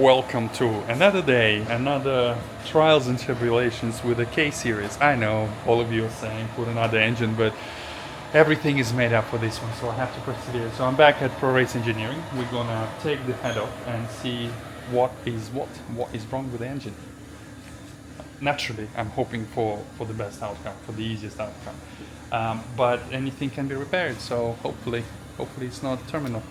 Welcome to another day, another trials and tribulations with the K series. I know all of you are saying put another engine, but everything is made up for this one, so I have to persevere. So I'm back at Pro Race Engineering. We're gonna take the head off and see what is wrong with the engine. Naturally, I'm hoping for the best outcome, for the easiest outcome. But anything can be repaired, so hopefully it's not terminal.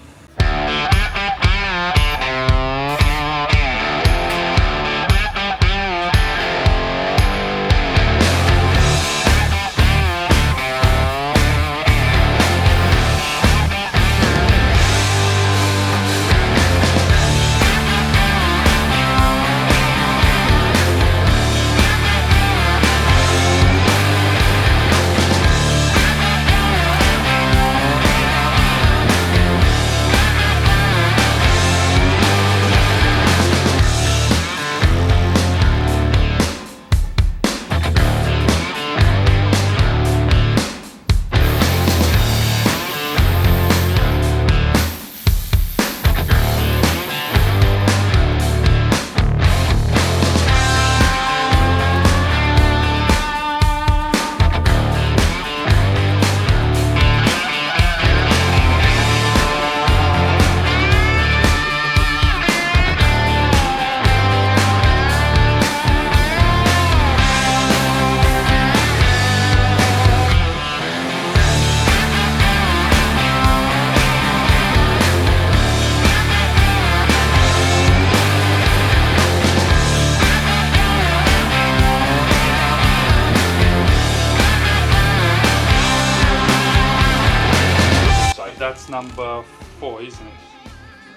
That's number 4, isn't it?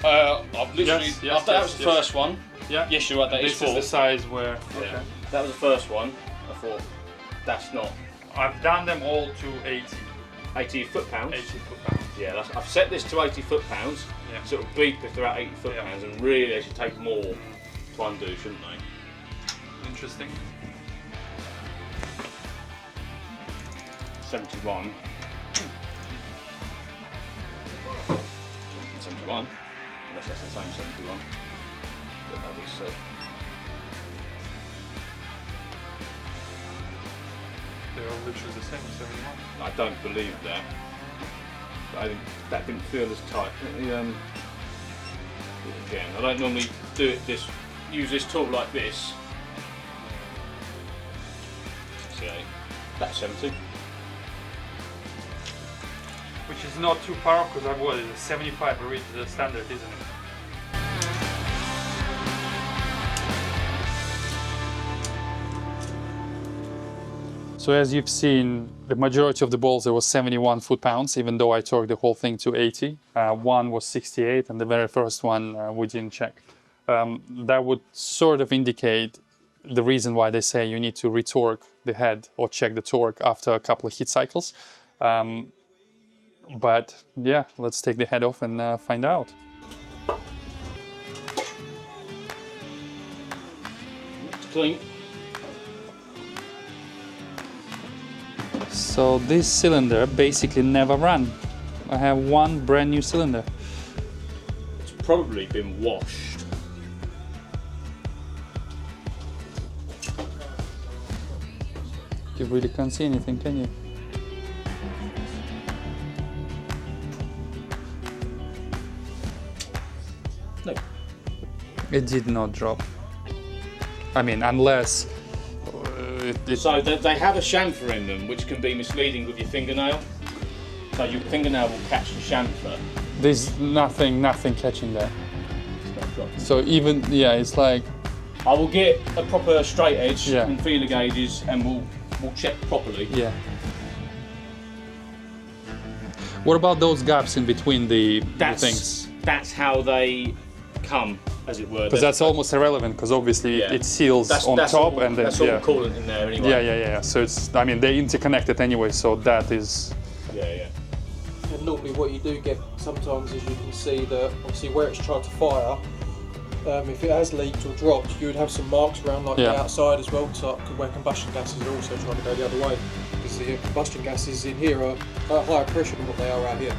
I've literally, that was the first one. Yeah. Yes, you're right, that is 4. This is the size where, yeah. That was the first one. I thought, that's not. I've done them all to 80 foot-pounds? 80 foot-pounds. Yeah, I've set this to 80 foot-pounds, so it'll beep if they're at 80 foot-pounds, and really they should take more to undo, shouldn't they? Interesting. 71. 71, unless that's the same 71. But that was, They're all literally the same, 71. I don't believe that. But I think that didn't feel as tight. Let me, again, I don't normally do it use this tool like this. Okay, that's 70. Which is not too far off, because what is it, 75 already the standard, isn't it? So as you've seen, the majority of the balls there was 71 foot-pounds, even though I torqued the whole thing to 80. One was 68, and the very first one we didn't check. That would sort of indicate the reason why they say you need to retorque the head or check the torque after a couple of heat cycles. But yeah, let's take the head off and find out. It's clean. So this cylinder basically never ran. I have one brand new cylinder. It's probably been washed. You really can't see anything, can you? No. It did not drop. I mean, unless... So they have a chamfer in them, which can be misleading with your fingernail. So your fingernail will catch the chamfer. There's nothing catching there. So even, yeah, it's like... I will get a proper straight edge Yeah. and feeler gauges, and we'll check properly. Yeah. What about those gaps in between the things? That's how they come, as it were. Because that's almost irrelevant, because obviously it seals on top, all, and then that's all coolant in there anyway. Yeah. So it's, I mean, they're interconnected anyway, so that is. Yeah. And normally, what you do get sometimes is you can see that obviously where it's tried to fire, if it has leaked or dropped, you would have some marks around like the outside as well, so where combustion gases are also trying to go the other way. Because the combustion gases in here are at higher pressure than what they are out here.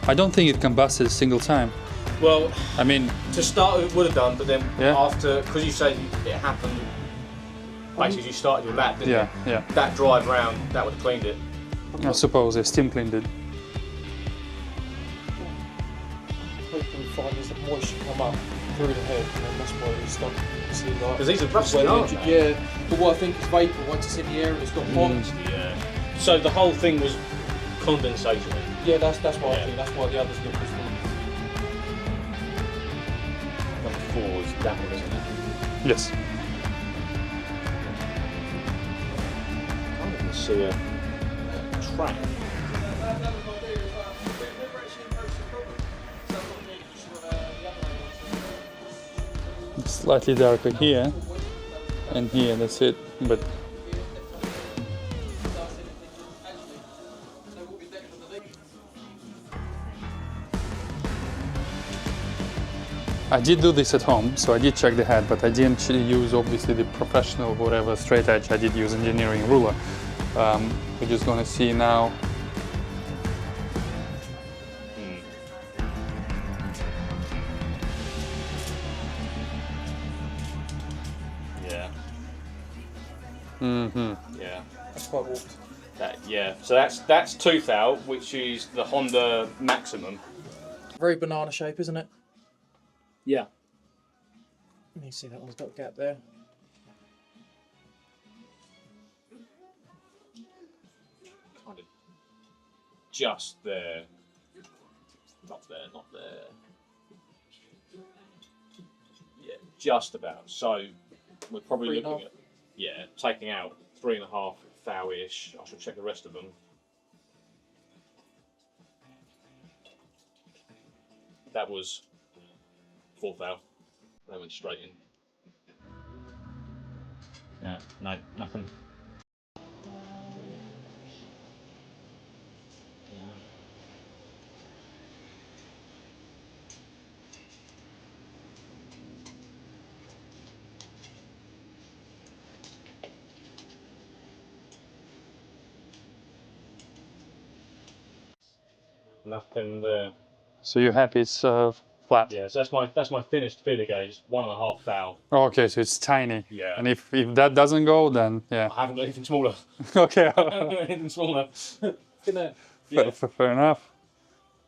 I don't think it combusts a single time. Well, I mean, to start it would have done, but then Yeah. after, because you say it happened, basically you started your lap, didn't yeah, you? yeah. That drive round, that would have cleaned it. I suppose they steam cleaned it. What you find is that moisture come up through the head, and then that's why you start to see like. Because these are rusty, where the aren't engine- they? Yeah, but what I think is vapour once it's in the air and it's got hot. Yeah. So the whole thing was condensation. Yeah, that's why I Yeah. think that's why the others look as well. Number 4 is that one, isn't it? Yes. I don't even see a track. It's slightly darker here and here, that's it. But I did do this at home, so I did check the head, but I didn't use obviously the professional whatever straight edge. I did use engineering ruler. We're just gonna see now. Yeah. Yeah. That's quite warped. Yeah. So that's tooth out, which is the Honda Maximum. Very banana shape, isn't it? Yeah. You can see that one's got a gap there. Kind of just there. Not there, not there. Yeah, just about. So we're probably 3.5. looking at, yeah, taking out 3.5 thou-ish. I should check the rest of them. That was 4 thou. They went straight in. Yeah, no, nothing. Nothing there. So you're happy it's flat? Yeah, so that's my finished feeler gauge, 1.5 thou. Oh, okay, so it's tiny. Yeah. And if that doesn't go, then yeah. I haven't got anything smaller. Okay. I haven't got anything smaller. Yeah. Yeah. Fair enough.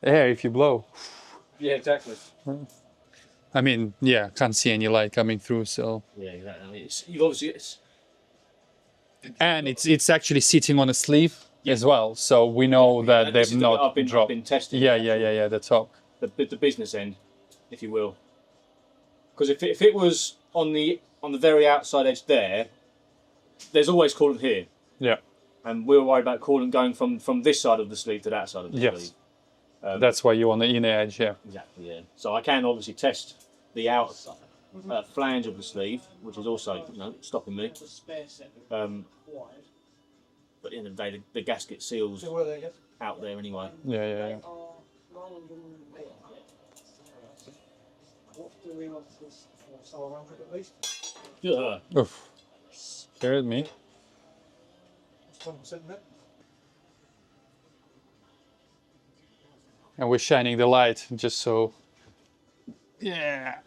Yeah, if you blow. Yeah, exactly. I mean, yeah, can't see any light coming through, so. Yeah, exactly. I mean, you've obviously And it's actually sitting on a sleeve as well, so we know that this they've is not I've dropped. been testing. Yeah, the top. The business end, if you will. Because if it was on the very outside edge there, there's always coolant here, Yeah. and we're worried about coolant going from this side of the sleeve to that side of the Yes. sleeve. That's why you on the inner edge, yeah. Exactly. Yeah. So I can obviously test the outside flange of the sleeve, which is also stopping me. But in the day, the gasket seals out there anyway. Yeah. Yeah. Oof. Scared me. And we're shining the light just so. Yeah.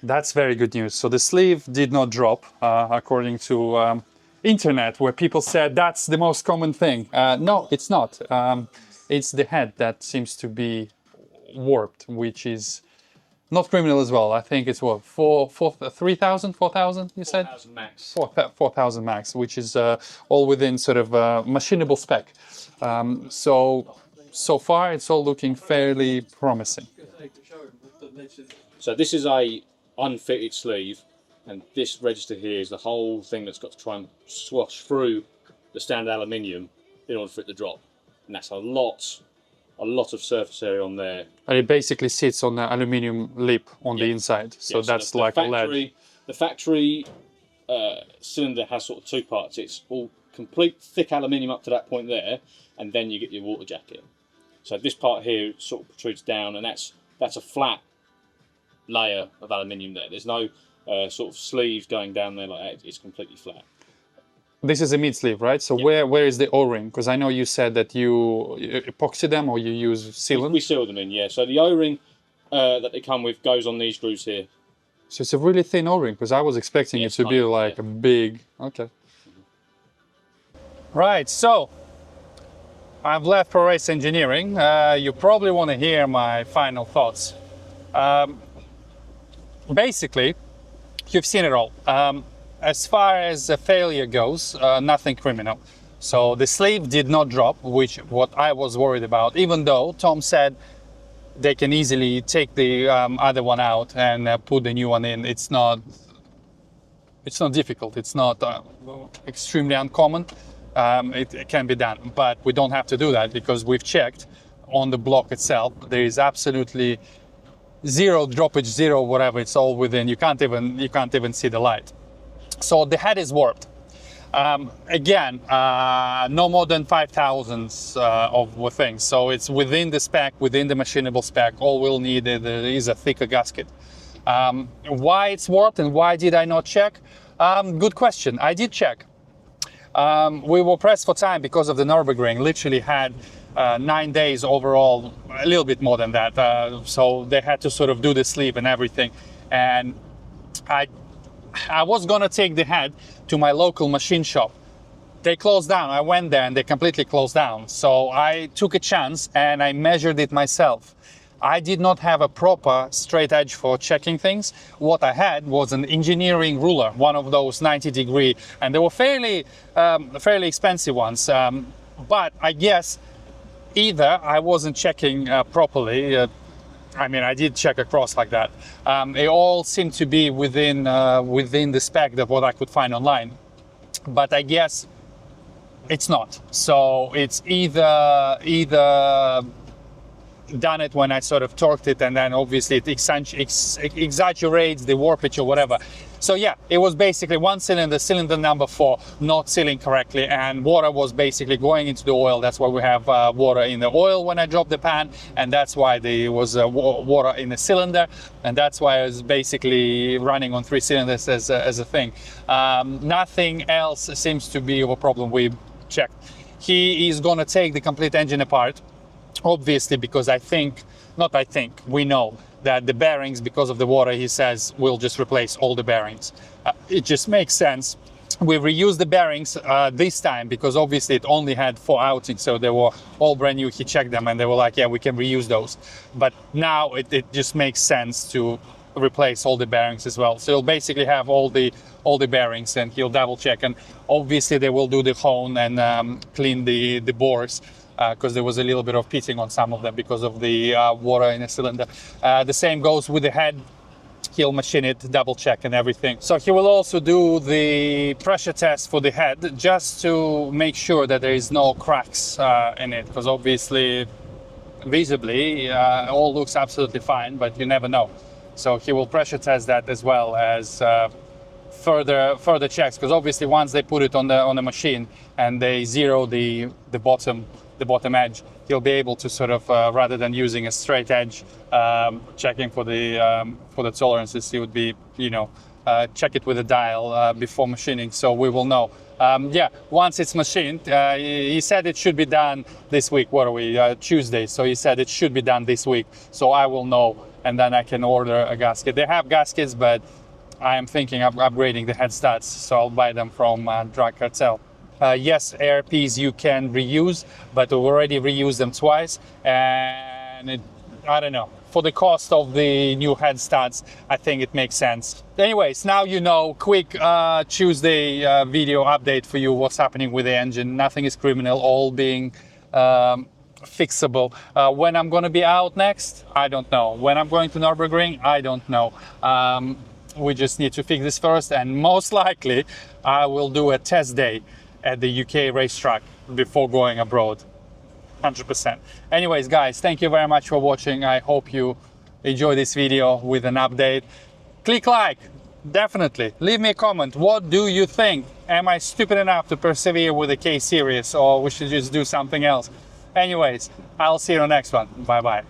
That's very good news. So the sleeve did not drop, according to internet, where people said that's the most common thing. No, it's not. It's the head that seems to be warped, which is not criminal as well. I think it's what, 3,000, 4,000, you said? 4,000 max. 4,000 max, which is all within sort of machinable spec. So far, it's all looking fairly promising. So this is a unfitted sleeve, and this register here is the whole thing that's got to try and swash through the standard aluminium in order for it to drop, and that's a lot of surface area on there. And it basically sits on the aluminium lip on the inside, so that's the like a factory, lead. The factory cylinder has sort of two parts. It's all complete thick aluminium up to that point there, and then you get your water jacket. So this part here sort of protrudes down, and that's a flat layer of aluminium there. There's no sort of sleeves going down there like that. It's completely flat. This is a mid-sleeve, right? So where is the O-ring? Because I know you said that you epoxy them or you use sealant. We seal them in, yeah. So the O-ring that they come with goes on these grooves here. So it's a really thin O-ring, because I was expecting it to be like a big... Okay. Right, so I've left Pro Race Engineering. You probably want to hear my final thoughts. Basically, you've seen it all. As far as a failure goes, nothing criminal. So the sleeve did not drop, which what I was worried about, even though Tom said they can easily take the other one out and put the new one in. It's not difficult. It's not extremely uncommon. It can be done, but we don't have to do that because we've checked on the block itself. There is absolutely zero droppage, zero whatever. It's all within. You can't even see the light. So the head is warped. Again, no more than 5 thousandths of things. So it's within the spec, within the machinable spec. All we'll need is a thicker gasket. Why it's warped and why did I not check? Good question. I did check. We were pressed for time because of the Nurburgring. Literally had 9 days overall, a little bit more than that. So they had to sort of do the sleeve and everything. And I was gonna take the head to my local machine shop. They closed down. I went there and they completely closed down. So I took a chance and I measured it myself. I did not have a proper straight edge for checking things. What I had was an engineering ruler, one of those 90-degree, and they were fairly expensive ones. But I guess either I wasn't checking properly. I mean, I did check across like that. It all seemed to be within the spec of what I could find online, but I guess it's not. So it's either done it when I sort of torqued it, and then obviously it exaggerates the warpage or whatever. So yeah, it was basically one cylinder, cylinder number 4, not sealing correctly, and water was basically going into the oil. That's why we have water in the oil when I dropped the pan, and that's why there was water in the cylinder, and that's why I was basically running on 3 cylinders as a thing. Nothing else seems to be a problem. We checked. He is going to take the complete engine apart, obviously, because we know that the bearings, because of the water, he says, will just replace all the bearings. It just makes sense. We reused the bearings this time because obviously it only had 4 outings, so they were all brand new. He checked them and they were like, yeah, we can reuse those. But now it just makes sense to replace all the bearings as well. So he'll basically have all the bearings, and he'll double check, and obviously they will do the hone and clean the bores, because there was a little bit of pitting on some of them because of the water in the cylinder. The same goes with the head. He'll machine it, double check and everything. So he will also do the pressure test for the head, just to make sure that there is no cracks in it, because obviously visibly all looks absolutely fine, but you never know. So he will pressure test that, as well as further checks, because obviously once they put it on the machine and they zero the bottom edge, he'll be able to sort of rather than using a straight edge checking for the tolerances, he would be, check it with a dial before machining, so we will know. Yeah, once it's machined, he said it should be done this week. What are we, Tuesday? So he said it should be done this week, so I will know, and then I can order a gasket. They have gaskets, but I am thinking of upgrading the head studs, so I'll buy them from Drag Cartel. Yes, ARPs you can reuse, but we've already reused them twice, and I don't know. For the cost of the new head studs, I think it makes sense. Anyways, now you know, quick Tuesday video update for you, what's happening with the engine. Nothing is criminal, all being fixable. When I'm going to be out next, I don't know. When I'm going to Nurburgring, I don't know. We just need to fix this first, and most likely I will do a test day at the UK racetrack before going abroad. 100%. Anyways, guys, thank you very much for watching. I hope you enjoy this video with an update. Click like, definitely. Leave me a comment. What do you think? Am I stupid enough to persevere with the K series, or we should just do something else? Anyways, I'll see you on the next one. Bye bye.